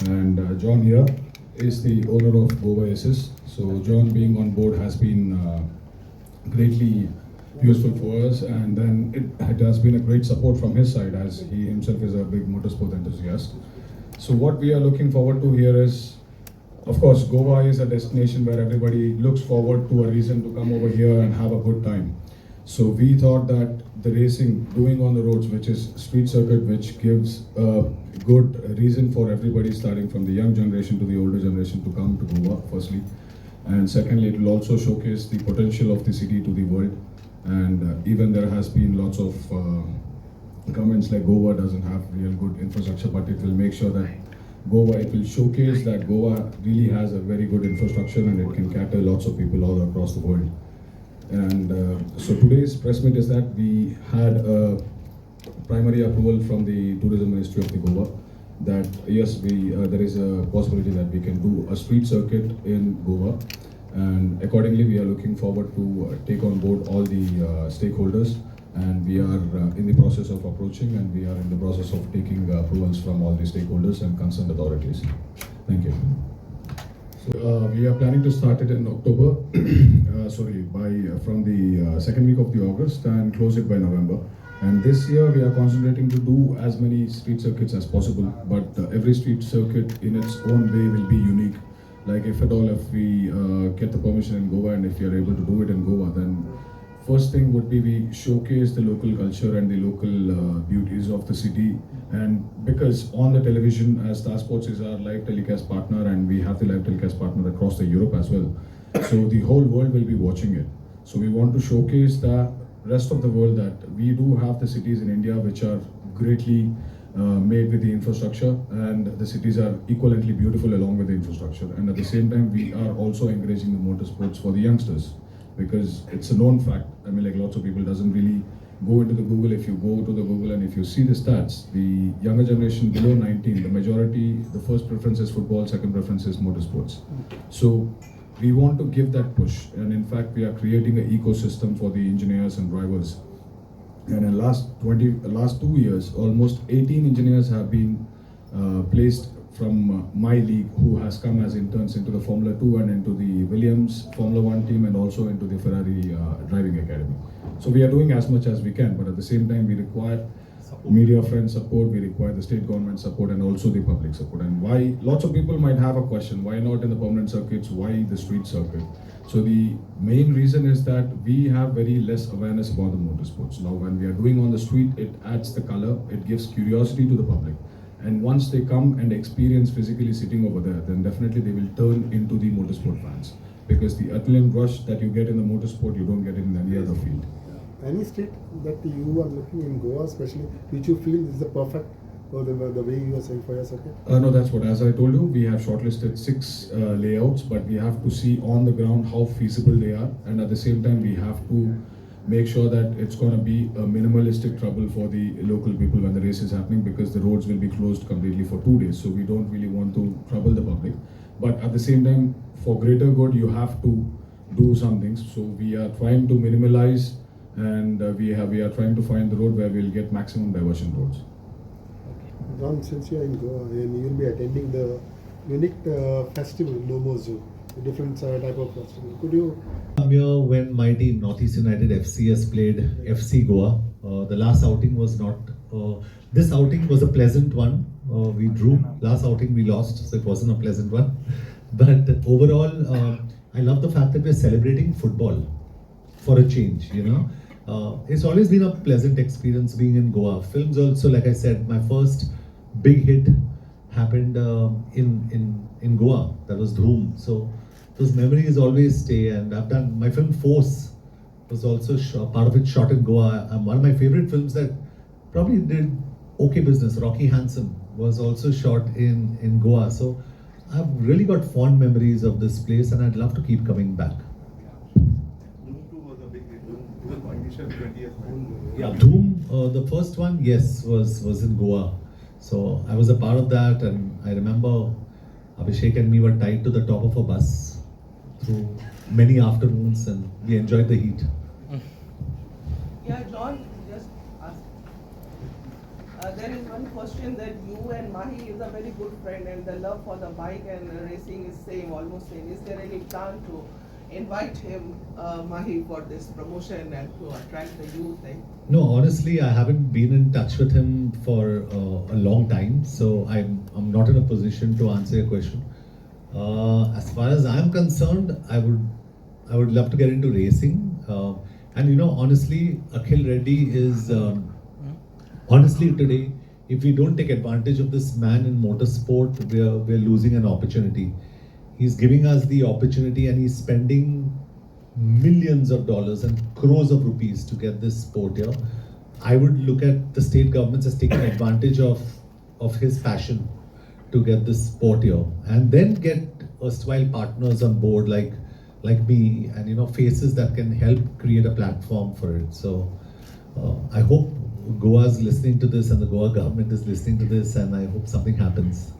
And John here is the owner of Goa SS. So John being on board has been greatly useful for us, and then it has been a great support from his side as he himself is a big motorsport enthusiast. So what we are looking forward to here is, of course, Goa is a destination where everybody looks forward to a reason to come over here and have a good time. So we thought that the racing doing on the roads, which is street circuit, which gives a good reason for everybody starting from the young generation to the older generation to come to Goa, firstly. And secondly, it will also showcase the potential of the city to the world. And even there has been lots of comments like Goa doesn't have real good infrastructure, but it will make sure that it will showcase that Goa really has a very good infrastructure and it can cater lots of people all across the world. And so today's press meet is that we had a primary approval from the Tourism Ministry of the Goa that yes, there is a possibility that we can do a street circuit in Goa, and accordingly we are looking forward to take on board all the stakeholders, and we are in the process of approaching, and we are in the process of taking approvals from all the stakeholders and concerned authorities. Thank you. So we are planning to start it in October, from the second week of the August, and close it by November. And this year we are concentrating to do as many street circuits as possible, but every street circuit in its own way will be unique. Like if we get the permission in Goa and if we are able to do it in Goa, then first thing would be we showcase the local culture and the local beauties of the city. And because on the television, as Star Sports is our live telecast partner, and we have the live telecast partner across the Europe as well, so the whole world will be watching it. So we want to showcase the rest of the world that we do have the cities in India which are greatly made with the infrastructure, and the cities are equivalently beautiful along with the infrastructure. And at the same time, we are also encouraging the motorsports for the youngsters, because it's a known fact. I mean, like lots of people doesn't really go into the Google. If you go to the Google and if you see the stats, the younger generation below 19, the majority, the first preference is football, second preference is motorsports. So we want to give that push, and in fact we are creating an ecosystem for the engineers and drivers. And in last 2 years, almost 18 engineers have been placed from my league, who has come as interns into the Formula 2 and into the Williams Formula 1 team, and also into the Ferrari driving academy. So we are doing as much as we can, but at the same time we require media friend support, we require the state government support, and also the public support. And why, lots of people might have a question, why not in the permanent circuits, why the street circuit? So the main reason is that we have very less awareness about the motorsports. Now when we are doing on the street, it adds the color, it gives curiosity to the public. And once they come and experience physically sitting over there, then definitely they will turn into the motorsport fans. Because the adrenaline rush that you get in the motorsport, you don't get it in any other field. Any street that you are looking in Goa especially, which you feel is the perfect, or the way you are saying for your circuit? No, that's what, as I told you, we have shortlisted 6 layouts, but we have to see on the ground how feasible they are. And at the same time, we have to make sure that it's going to be a minimalistic trouble for the local people when the race is happening, because the roads will be closed completely for 2 days. So we don't really want to trouble the public. But at the same time, for greater good, you have to do some things. So we are trying to minimalize, and we are trying to find the road where we'll get maximum diversion roads. Goan, since you are in Goa and you will be attending the unique festival, Lomozo, a different type of festival, could you? I'm here when my team, Northeast United FCS, played FC Goa. The last outing was not. This outing was a pleasant one. We drew. Last outing we lost, so it wasn't a pleasant one. But overall, I love the fact that we're celebrating football for a change. It's always been a pleasant experience being in Goa. Films also, like I said, my first big hit happened in Goa. That was Dhoom. So those memories always stay. And I've done my film Force was also part of it shot in Goa. One of my favorite films that probably did okay business, Rocky Handsome, was also shot in Goa. So I've really got fond memories of this place, and I'd love to keep coming back. Yeah, Dhoom, the first one, yes, was in Goa. So I was a part of that, and I remember Abhishek and me were tied to the top of a bus through many afternoons, and we enjoyed the heat. Yeah, John, just ask. There is one question that you and Mahi is a very good friend and the love for the bike and racing is same, almost same. Is there any plan to invite him, Mahi, for this promotion and to attract the youth? No, honestly, I haven't been in touch with him for a long time, so I'm not in a position to answer your question. As far as I'm concerned, I would love to get into racing, and you know, honestly, Akhil Reddy is honestly today, if we don't take advantage of this man in motorsport, we're losing an opportunity. He's giving us the opportunity, and he's spending millions of dollars and crores of rupees to get this sport here. I would look at the state governments as taking advantage of his passion to get this sport here, and then get erstwhile partners on board like me, and you know, faces that can help create a platform for it. So I hope Goa is listening to this and the Goa government is listening to this, and I hope something happens.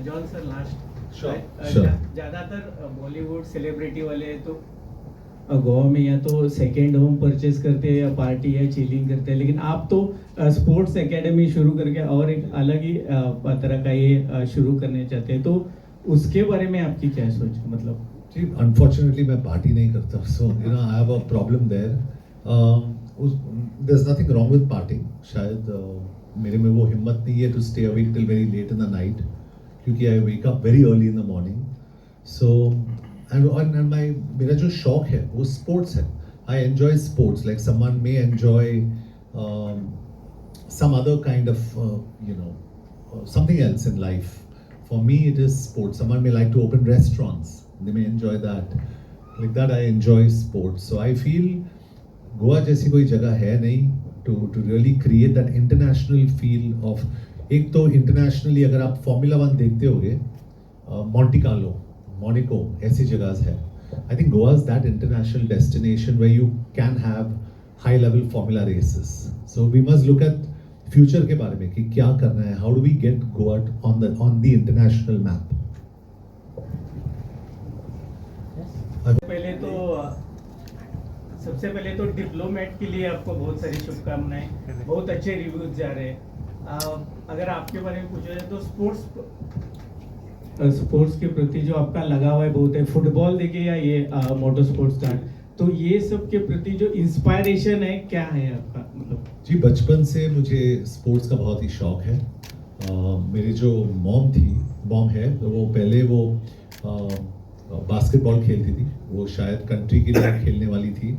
John sir last Sure. ज़्यादातर Bollywood celebrity वाले तो गोवा में या तो second home purchase करते हैं या party या चिलिंग करते हैं, लेकिन आप तो स्पोर्ट्स एकेडमी शुरू करके और एक अलग ही तरह का ये शुरू करने चाहते हैं, तो उसके बारे में आपकी क्या सोच है? मतलब जी, अनफॉर्चुनेटली मैं पार्टी नहीं करता, so you know I have a problem there. There is nothing wrong with party. शायद मेरे में वो हिम्मत नहीं है to stay awake till very late in the night, क्योंकि I wake up very early in the morning. So and मेरा जो शौक है वो स्पोर्ट्स है. I enjoy sports like someone may enjoy some other kind of something else in life. For me it is sports. Someone may like to open restaurants, they may enjoy that. Like that I enjoy sports. So I feel Goa जैसी कोई जगह है नहीं to really create that international feel of. एक तो internationally अगर आप Formula 1 देखते होगे, Monte Carlo, Monaco, ऐसी जगह है. I think Goa is that international destination where you can have high level Formula races. So we must look at future के बारे में कि क्या करना है. How do we get Goa on the international map? सबसे पहले तो डिप्लोमेट के लिए आपको बहुत सारी शुभकामनाएं. बहुत अच्छे रिव्यूज जा रहे हैं. अगर आपके बारे में पूछा जाए तो स्पोर्ट्स के प्रति जो आपका लगाव है बहुत है. फुटबॉल देखिए या ये मोटर स्पोर्ट्स स्टार्ट, तो ये सब के प्रति जो इंस्पायरेशन है क्या है आपका? मतलब जी, बचपन से मुझे स्पोर्ट्स का बहुत ही शौक है. मेरी जो मॉम है, तो वो पहले वो बास्केटबॉल खेलती थी. वो शायद कंट्री के लिए खेलने वाली थी.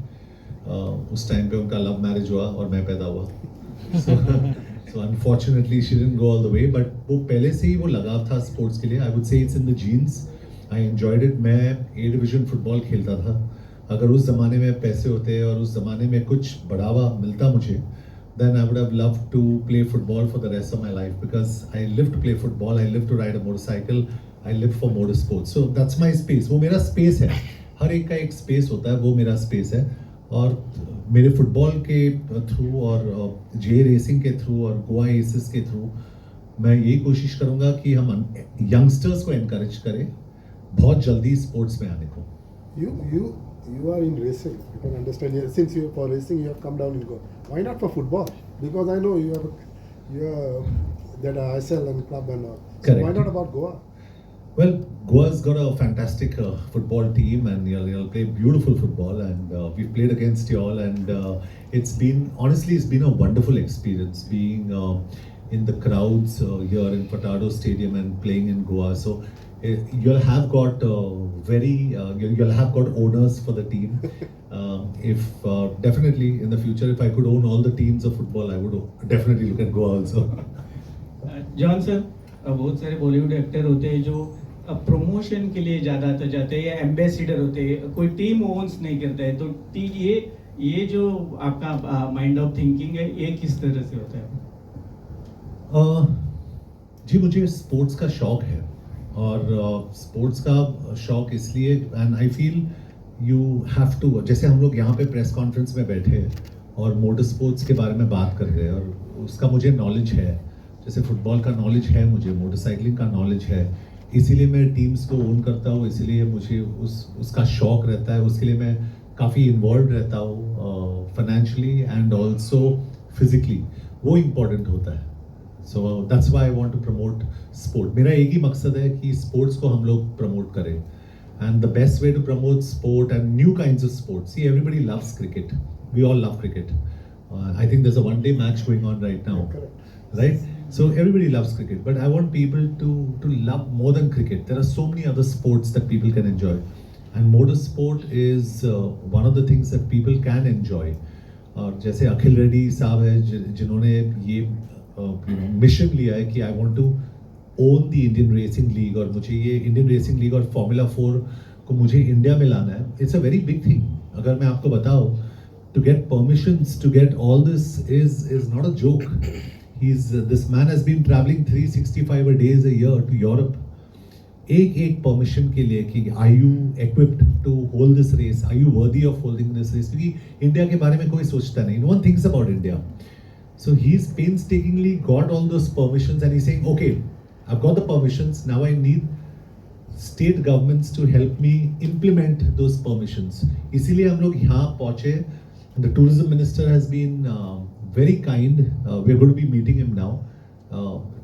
उस टाइम पे उनका लव मैरिज हुआ और मैं पैदा हुआ. So unfortunately she didn't go all the way, but वो पहले से ही वो लगाव था स्पोर्ट्स के लिए. I would say it's in the genes. I enjoyed it. मैं A डिवीजन फुटबॉल खेलता था. अगर उस ज़माने में पैसे होते और उस ज़माने में कुछ बढ़ावा मिलता मुझे, then I would have loved to play football for the rest of my life, because I live to play football, I live to ride a motorcycle, I live for motorsport. So that's my space. वो मेरा space है. हर एक का एक space होता है, वो मेरा space है. और मेरे फुटबॉल के थ्रू और जे रेसिंग के थ्रू और गोवा एसिस के थ्रू मैं यही कोशिश करूंगा कि हम यंगस्टर्स को एनकरेज करें बहुत जल्दी स्पोर्ट्स में आने को. You are in racing. You can understand. Since you for racing, you have come down in Goa. Why not for football? Because I know you have that ISL and club and all. So Correct. why not about Goa? Well, Goa's got a fantastic football team, and you'll play beautiful football, and we've played against you all, and it's been a wonderful experience being in the crowds here in Fatado Stadium and playing in Goa. So you'll have got you'll have got owners for the team. If definitely in the future, if I could own all the teams of football, I would definitely look at Goa also. John sir, बहुत सारे Bollywood actor होते हैं जो promotion के लिए ज़्यादातर जाते हैं या एम्बेसिडर होते हैं, कोई टीम ओन्स नहीं करता है, तो ये जो आपका माइंड ऑफ थिंकिंग है, ये किस तरह से होता है? जी, मुझे स्पोर्ट्स का शौक है, और स्पोर्ट्स का शौक इसलिए, and I feel you have to, जैसे हम लोग यहाँ पे प्रेस कॉन्फ्रेंस में बैठे और मोटर स्पोर्ट्स के बारे में बात कर रहे हैं, और उसका मुझे नॉलेज है. जैसे फुटबॉल का नॉलेज है मुझे, मोटरसाइकिलिंग का नॉलेज है, इसीलिए मैं टीम्स को ओन करता हूँ, इसीलिए मुझे उसका शौक रहता है, उसके लिए मैं काफ़ी इन्वॉल्व रहता हूँ फाइनेंशियली एंड ऑल्सो physically, वो important होता है. So that's why I want to promote sport. मेरा एक ही मकसद है कि sports को हम लोग promote करें. And the best way to promote sport and new kinds of sports. See, everybody loves cricket. We all love cricket. I think there's a one-day match going on right now, right? So everybody loves cricket, but I want people to love more than cricket. There are so many other sports that people can enjoy, and motorsport is one of the things that people can enjoy. और जैसे अखिल रेड्डी साहब है जिन्होंने ये mission लिया है कि I want to own the Indian Racing League, और मुझे ये Indian Racing League और Formula 4 को मुझे इंडिया में लाना है. It's a very big thing. अगर मैं आपको बताऊँ, to get permissions to get all this is not a joke. This man has been traveling 365 days a year to Europe. एक permission के लिए कि are you equipped to hold this race? Are you worthy of holding this race? क्योंकि India के बारे में कोई सोचता नहीं. No one thinks about India. So he's painstakingly got all those permissions and he's saying, okay, I've got the permissions. Now I need state governments to help me implement those permissions. इसीलिए हम लोग यहाँ पहुँचे. The tourism minister has been very kind. We're going to be meeting him now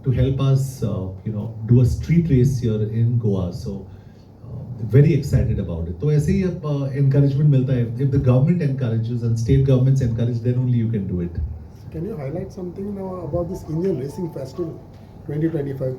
to help us, do a street race here in Goa. So very excited about it. तो ऐसे ही अब encouragement मिलता है. If the government encourages and state governments encourage, then only you can do it. Can you highlight something now about this Indian Racing Festival 2025?